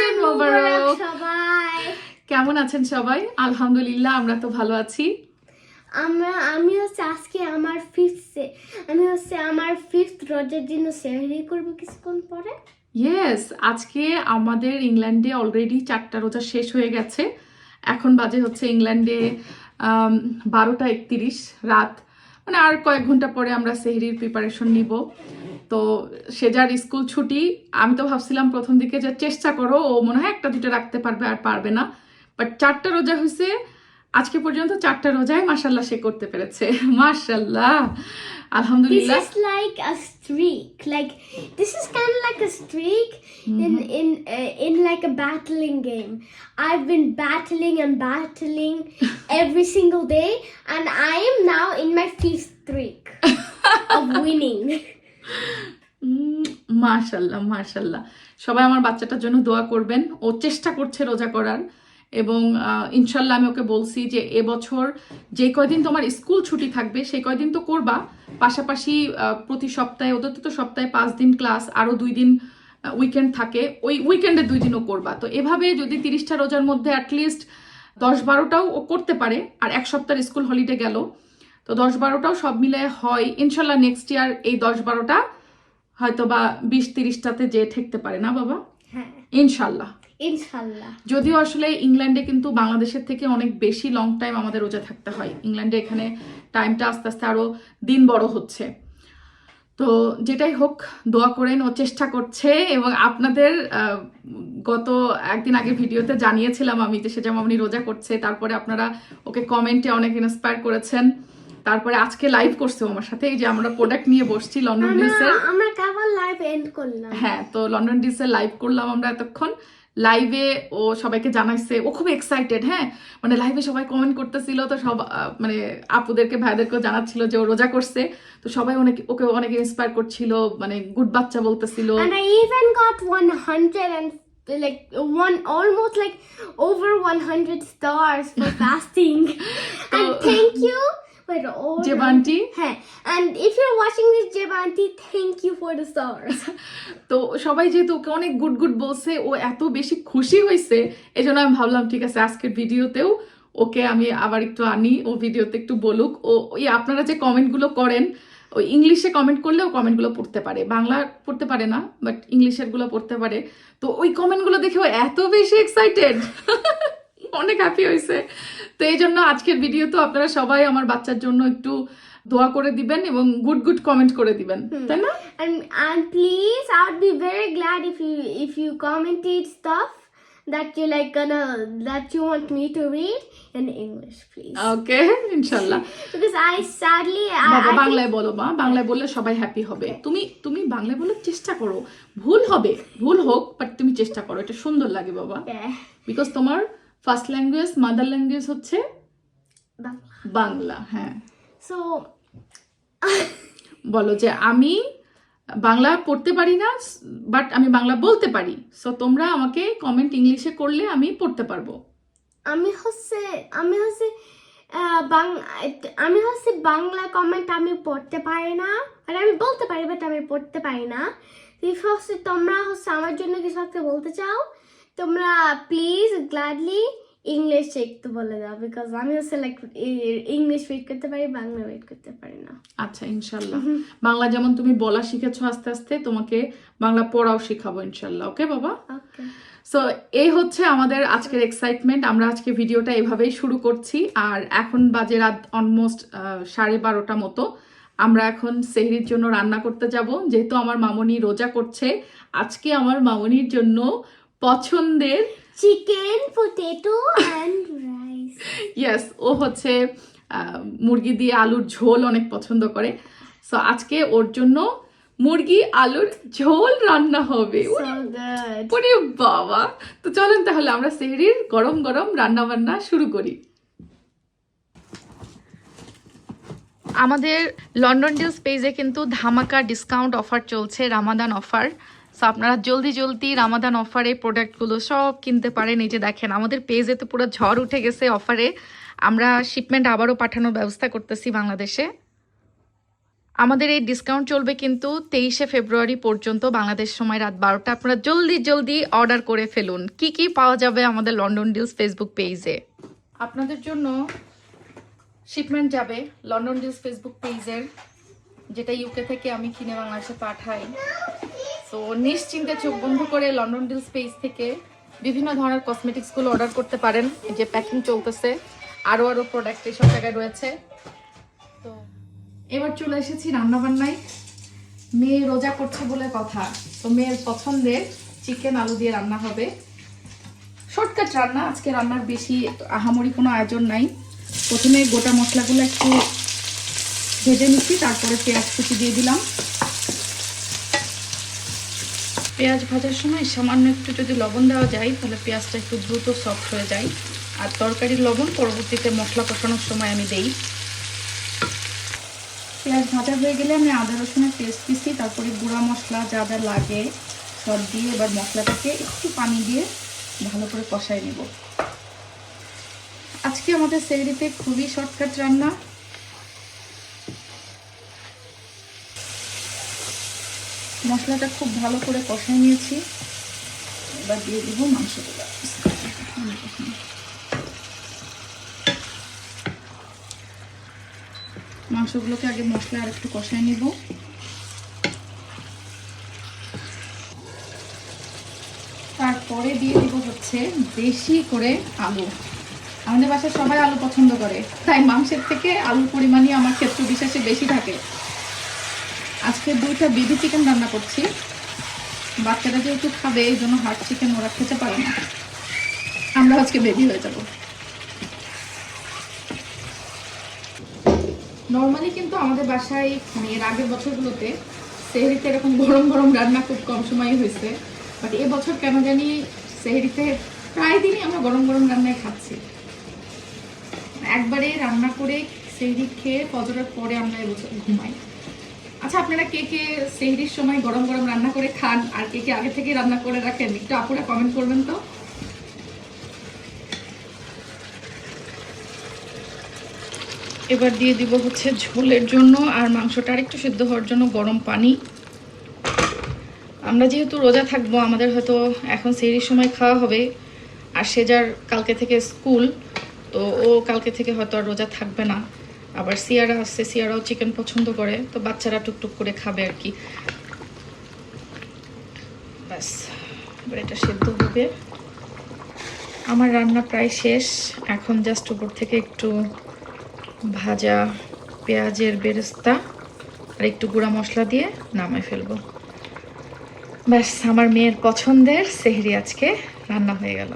রমজান মোবারক সবাই। কেমন আছেন সবাই? আলহামদুলিল্লাহ আমরা তো ভালো আছি। আমি হচ্ছে আজকে আমার ফিফথ রোজার দিন সেহরি করবো কিছুক্ষণ পরে। ইয়েস, আজকে আমাদের ইংল্যান্ডে অলরেডি 4টা রোজা শেষ হয়ে গেছে। এখন বাজে হচ্ছে ইংল্যান্ডে 12টা 31 রাত, মানে আর কয়েক ঘন্টা পরে আমরা সেহরির প্রিপারেশন নিব। তো সেজার স্কুল ছুটি। আমি তো ভাবছিলাম প্রথম দিকে যে চেষ্টা করো, ও মনে হয় একটা দুটো রাখতে পারবে, আর পারবে না। বাট 4টা রোজা হয়েছে আজকে পর্যন্ত, 4টা রোজায় মাশাল্লাহ সে করতে পেরেছে। মাশাল্লাহ, আলহামদুলিল্লাহ। This is like a streak. This is kind of like a streak in like a battling game. I've been battling and battling every single day, and I am now in my fifth streak of winning. মাশাল্লাহ মাশাল্লাহ, সবাই আমার বাচ্চাটার জন্য দোয়া করবেন। ও চেষ্টা করছে রোজা করার, এবং ইনশাল্লাহ আমি ওকে বলছি যে এবছর যে কয়দিন তোমার স্কুল ছুটি থাকবে সেই কয়দিন তো করবা, পাশাপাশি প্রতি সপ্তাহে, ওদের তো সপ্তাহে 5 দিন ক্লাস, আরও 2 দিন উইকেন্ড থাকে, ওই উইকেন্ডে 2 দিনও করবা। তো এভাবে যদি 30টা রোজার মধ্যে অ্যাটলিস্ট 10-12টাও ও করতে পারে, আর এক সপ্তাহের স্কুল হলিডে গেল, তো 10-12টাও সব মিলে হয় ইনশাল্লাহ নেক্সট ইয়ার এই 10-12টা হয়তো বা 20-30টাতে যে ঠেকতে পারে না বাবা? হ্যাঁ, ইনশাল্লাহ ইনশাল্লাহ। যদিও আসলে ইংল্যান্ডে কিন্তু বাংলাদেশের থেকে অনেক বেশি লং টাইম আমাদের রোজা থাকতে হয়। ইংল্যান্ডে এখানে টাইমটা আস্তে আস্তে আরো দিন বড় হচ্ছে। তো যেটাই হোক, দোয়া করেন, ও চেষ্টা করছে। এবং আপনাদের গত একদিন আগে ভিডিওতে জানিয়েছিলাম আমি যে সেজা মামনি রোজা করছে, তারপরে আপনারা ওকে কমেন্টে অনেক ইন্সপায়ার করেছেন। তারপরে আজকে লাইভ করছে আমার সাথে, এই যে আমরা প্রোডাক্ট নিয়ে বসছি লন্ডন ডিসের। আমরা কেবল লাইভ এন্ড করলাম। হ্যাঁ, তো লন্ডন ডিসের লাইভ করলাম আমরা এতক্ষণ। লাইভে ও সবাইকে জানাইছে, ও খুব এক্সাইটেড। হ্যাঁ, মানে লাইভে সবাই কমেন্ট করতেছিল, তো সব মানে আপুদেরকে ভাইদেরকেও জানাচ্ছিল যে ও রোজা করছে। তো সবাই ওকে অনেক ইন্সপায়ার করছিল, মানে গুড বাচ্চা বলতেছিল। And I even got 100 and almost like over 100 stars for fasting. And thank you. জেবান্টি, হ্যাঁ, and if you're watching this Jebanti, thank you for the stars. তো সবাই যেহেতু ওকে অনেক গুড গুড বলছে, ও এত বেশি খুশি হয়েছে, এজন্য আমি ভাবলাম ঠিক আছে আজকের ভিডিওতেও ওকে আমি আবার একটু আনি, ও ভিডিওতে একটু বলুক। ও ওই আপনারা যে কমেন্টগুলো করেন, ওই ইংলিশে কমেন্ট করলেও কমেন্টগুলো পড়তে পারে, বাংলা পড়তে পারে না, বাট ইংলিশের গুলো পড়তে পারে। তো ওই কমেন্টগুলো দেখে ও এত বেশি এক্সাইটেড, অনেক হ্যাপি হয়েছে। তো এই জন্য আজকের ভিডিও তো আপনারা সবাই আমার বাচ্চার জন্য একটু দোয়া করে দিবেন এবং গুড গুড কমেন্ট করে দিবেন, তাই না? And please, I would be very glad if you commented stuff that that you want me to read in English, please. ওকে, ইনশাআল্লাহ। Because বাবা বাংলায় বলো, মা বাংলায় বললে সবাই হ্যাপি হবে। তুমি বাংলায় বলার চেষ্টা করো, ভুল হবে, ভুল হোক, বাট তুমি চেষ্টা করো, এটা সুন্দর লাগে বাবা। বিকজ তোমার ফার্স্ট ল্যাঙ্গুয়েজ, মাদার ল্যাঙ্গুয়েজ হচ্ছে বাংলা। হ্যাঁ, সো বলো যে আমি বাংলা পড়তে পারি না, বাট আমি বাংলা বলতে পারি। সো তোমরা আমাকে কমেন্ট ইংলিশে করলে আমি পড়তে পারবো। আমি হচ্ছে বাংলা কমেন্ট আমি পড়তে পারি না, আর আমি বলতে পারি, বাট আমি পড়তে পারি না। তোমরা আমার জন্য কিছু একটা বলতে চাও, তোমরা প্লিজ গ্ল্যাডলি ইংলিশ একটু বলে দাও, বিকজ আমি ইংলিশ রিড করতে পারি, বাংলা রিড করতে পারি না। আচ্ছা, ইনশাল্লাহ বাংলা যেমন তুমি বলা শিখেছো, আস্তে আস্তে তোমাকে বাংলা পড়াও শিখাবো ইনশাল্লাহ। ওকে বাবা? ওকে। সো এই হচ্ছে আমাদের আজকের এক্সাইটমেন্ট। আমরা আজকে ভিডিওটা এভাবেই শুরু করছি। আর এখন বাজে রাত অলমোস্ট 12:30 মতো। আমরা এখন সেহরির জন্য রান্না করতে যাব, যেহেতু আমার মামনি রোজা করছে। আজকে আমার মামনির জন্য পছন্দের chicken, potato and rice. Yes, ও হচ্ছে মুরগি দিয়ে আলুর ঝোল অনেক পছন্দ করে। সো আজকে ওর জন্য মুরগি আলুর ঝোল রান্না হবে। ওরে বাবা! তো চলেন তাহলে আমরা সেহরির গরম গরম রান্না বান্না শুরু করি। আমাদের লন্ডন ডিলস পেজে কিন্তু ধামাকা ডিসকাউন্ট অফার চলছে, রামাদান অফার। সো আপনারা জলদি জলদি রামাদান অফারে প্রোডাক্টগুলো সব কিনতে পারেন। এই যে দেখেন, আমাদের পেজে তো পুরো ঝড় উঠে গেছে অফারে। আমরা শিপমেন্ট আবারও পাঠানোর ব্যবস্থা করতেছি বাংলাদেশে। আমাদের এই ডিসকাউন্ট চলবে কিন্তু 23শে ফেব্রুয়ারি পর্যন্ত বাংলাদেশ সময় রাত 12টা। আপনারা জলদি জলদি অর্ডার করে ফেলুন। কি কি পাওয়া যাবে আমাদের লন্ডন ডিলস ফেসবুক পেজে। আপনাদের জন্য শিপমেন্ট যাবে লন্ডন ডিলস ফেসবুক পেজের, যেটা ইউকে থেকে আমি কিনে বাংলাদেশে পাঠাই। তো নিশ্চিন্তে চোখ বন্ধ করে লন্ডন ডিলস পেজ থেকে বিভিন্ন ধরনের কসমেটিক্সগুলো অর্ডার করতে পারেন। এই যে প্যাকিং চলতেছে, আরও প্রোডাক্ট এইসব জায়গায় রয়েছে। তো এবার চলে এসেছি রান্নাবান্নায়। মেয়ে রোজা করছে বলে কথা, তো মেয়ের পছন্দের চিকেন আলু দিয়ে রান্না হবে। শর্টকাট রান্না, আজকে রান্নার বেশি আহামরি কোনো আয়োজন নাই। প্রথমে গোটা মশলাগুলো একটু ভেজে নিচ্ছি, তারপরে পেঁয়াজ কুচি দিয়ে দিলাম। পেঁয়াজ ভাজার সময় সামান্য একটু যদি লবণ দেওয়া যায় তাহলে পেঁয়াজটা একটু দ্রুত সফট হয়ে যায়। আর তরকারির লবণ পরবর্তীতে মশলা কষানোর সময় আমি দেই। পেঁয়াজ ভাজা হয়ে গেলে আমি আদা রসুনের পেস্ট দিচ্ছি, তারপরে গুঁড়া মশলা যা যা লাগে সব দিয়ে এবার মশলাটাকে একটু পানি দিয়ে ভালো করে কষায় নেব। আজকে আমাদের সেহরিতে খুবই শর্টকাট রান্না। মশলাটা খুব ভালো করে কষায় নিয়েছি, এবার দিয়ে দিব মাংসগুলো। মাংসগুলোকে আগে মশলা আর একটু কষায় নিব। তারপরে দিয়ে দিব হচ্ছে বেশি করে আলু। আমাদের বাসায় সবাই আলু পছন্দ করে, তাই মাংসের থেকে আলুর পরিমাণই আমার ক্ষেত্র বিশেষে বেশি থাকে। আজকে 2টা বেবি চিকেন রান্না করছি। বাচ্চারা যেহেতু খাবে এই জন্য হার্ড চিকেন ওরা খেতে পারে না, আমরা আজকে বেবি হয়ে যাব। নর্মালি কিন্তু আমাদের বাসায় মানে এর আগের বছরগুলোতে সেহরিতে এরকম গরম গরম রান্না খুব কম সময় হয়েছে, বাট এবছর কেন জানি সেহরিতে প্রায় দিনই আমরা গরম গরম রান্নায় খাচ্ছি। একবারে রান্না করে সেহরি খেয়ে ফজরের পরে আমরা এবছর ঘুমাই। আচ্ছা, আপনারা কে কে সেহরির সময় গরম গরম রান্না করে খান আর কে কে আগে থেকে রান্না করে রাখেন, একটু আপুরা কমেন্ট করবেন তো। এবার দিয়ে দিব হচ্ছে ঝোলের জন্য আর মাংসটা আর একটু সিদ্ধ হওয়ার জন্য গরম পানি। আমরা যেহেতু রোজা থাকবো, আমাদের হয়তো এখন সেহরির সময় খাওয়া হবে, আর সেজার কালকে থেকে স্কুল, তো ও কালকে থেকে হয়তো আর রোজা থাকবে না। আবার সিয়ারা আসছে, সিয়ারাও চিকেন পছন্দ করে, তো বাচ্চারা টুকটুক করে খাবে আর কি। ব্যাস, এবার এটা সেদ্ধ হবে। আমার রান্না প্রায় শেষ, এখন জাস্ট উপর থেকে একটু ভাজা পেঁয়াজের বেরেস্তা আর একটু গুঁড়া মশলা দিয়ে নামায় ফেলবো। ব্যাস, আমার মেয়ের পছন্দের সেহরি আজকে রান্না হয়ে গেল।